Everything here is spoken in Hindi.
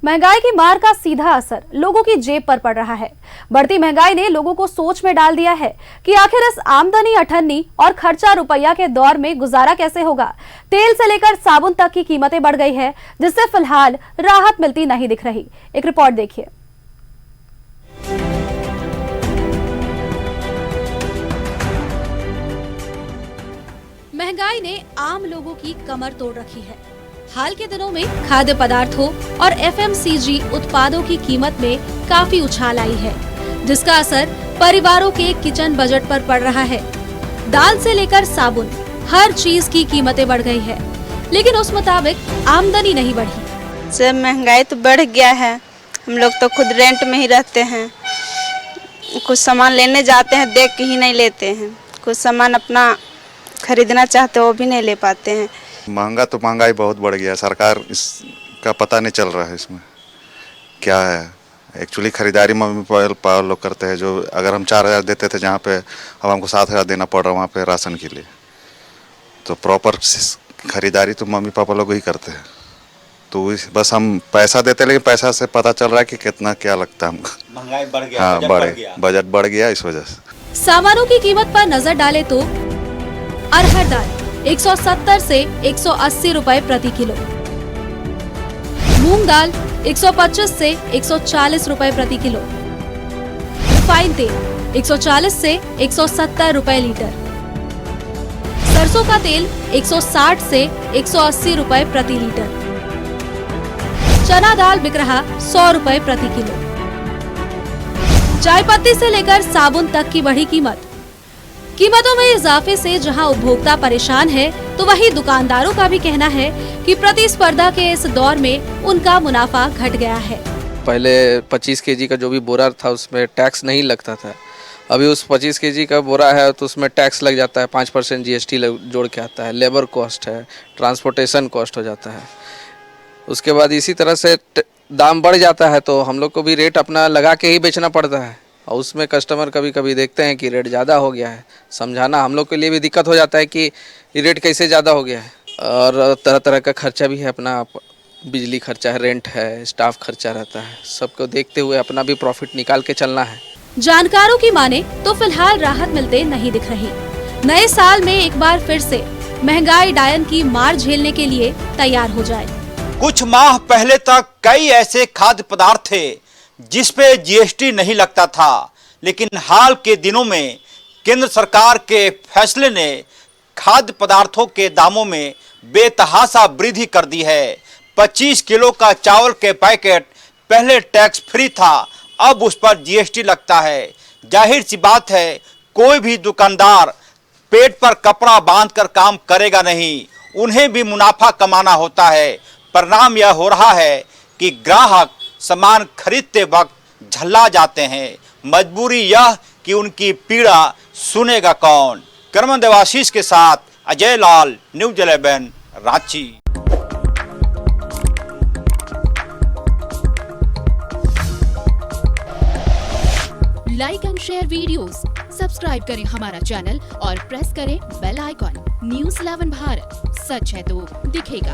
महंगाई की मार का सीधा असर लोगों की जेब पर पड़ रहा है। बढ़ती महंगाई ने लोगों को सोच में डाल दिया है कि आखिर इस आमदनी अठन्नी और खर्चा रुपया के दौर में गुजारा कैसे होगा। तेल से लेकर साबुन तक की कीमतें बढ़ गई है, जिससे फिलहाल राहत मिलती नहीं दिख रही। एक रिपोर्ट देखिए। महंगाई ने आम लोगों की कमर तोड़ रखी है। हाल के दिनों में खाद्य पदार्थों और एफएमसीजी उत्पादों की कीमत में काफी उछाल आई है, जिसका असर परिवारों के किचन बजट पर पड़ रहा है। दाल से लेकर साबुन, हर चीज की कीमतें बढ़ गई है, लेकिन उस मुताबिक आमदनी नहीं बढ़ी। सब महंगाई तो बढ़ गया है। हम लोग तो खुद रेंट में ही रहते हैं। कुछ सामान लेने जाते हैं, देख के ही नहीं लेते हैं। कुछ सामान अपना खरीदना चाहते वो भी नहीं ले पाते हैं। महंगाई बहुत बढ़ गया है। सरकार इसका पता नहीं चल रहा है इसमें क्या है। एक्चुअली खरीदारी मम्मी पापा लोग करते हैं, जो अगर हम 4,000 देते थे जहाँ पे अब हमको 7,000 देना पड़ रहा है वहाँ पे राशन के लिए। तो प्रॉपर खरीदारी तो मम्मी पापा लोग ही करते हैं। तो बस हम पैसा देते, लेकिन पैसा से पता चल रहा है कि कितना क्या लगता है हमको। महंगाई बढ़ गया। हाँ, बजट बढ़ गया इस वजह से। सामानों की कीमत पर नजर डाले तो अरहर दाल 170 से 180 रुपए प्रति किलो, मूंग दाल 125 से 140 रुपए प्रति किलो, रिफाइंड तेल 140 से 170 रुपए लीटर, सरसों का तेल 160 से 180 रुपए प्रति लीटर, चना दाल बिक रहा 100 रुपए प्रति किलो। चाय पत्ती से लेकर साबुन तक की बढ़ी कीमतों में इजाफे से जहां उपभोक्ता परेशान है, तो वहीं दुकानदारों का भी कहना है कि प्रतिस्पर्धा के इस दौर में उनका मुनाफा घट गया है। पहले 25 केजी का जो भी बोरा था उसमें टैक्स नहीं लगता था। अभी उस 25 केजी का बोरा है तो उसमें टैक्स लग जाता है, 5% जीएसटी जोड़ के आता है, लेबर कॉस्ट है, ट्रांसपोर्टेशन कॉस्ट हो जाता है। उसके बाद इसी तरह से दाम बढ़ जाता है तो हम लोग को भी रेट अपना लगा के ही बेचना पड़ता है, और उसमें कस्टमर कभी कभी देखते हैं कि रेट ज़्यादा हो गया है। समझाना हम लोग के लिए भी दिक्कत हो जाता है कि ये रेट कैसे ज़्यादा हो गया है। और तरह तरह का खर्चा भी है, अपना बिजली खर्चा है, रेंट है, स्टाफ खर्चा रहता है। सबको देखते हुए अपना भी प्रॉफिट निकाल के चलना है। जानकारों की माने तो फिलहाल राहत मिलते नहीं दिख रही। नए साल में एक बार फिर से महंगाई डायन की मार झेलने के लिए तैयार हो जाए। कुछ माह पहले तक कई ऐसे खाद्य पदार्थ थे जिस पे जीएसटी नहीं लगता था, लेकिन हाल के दिनों में केंद्र सरकार के फैसले ने खाद्य पदार्थों के दामों में बेतहाशा वृद्धि कर दी है। 25 किलो का चावल के पैकेट पहले टैक्स फ्री था, अब उस पर जीएसटी लगता है। जाहिर सी बात है, कोई भी दुकानदार पेट पर कपड़ा बांधकर काम करेगा नहीं, उन्हें भी मुनाफा कमाना होता है। परिणाम यह हो रहा है कि ग्राहक सामान खरीदते वक्त झल्ला जाते हैं। मजबूरी यह कि उनकी पीड़ा सुनेगा कौन। करमन देवाशीष के साथ Ajay Lal, news 11 Ranchi. Like and share videos, subscribe करें हमारा चैनल और प्रेस करें बेल आइकॉन। न्यूज़ 11 भारत, सच है तो दिखेगा।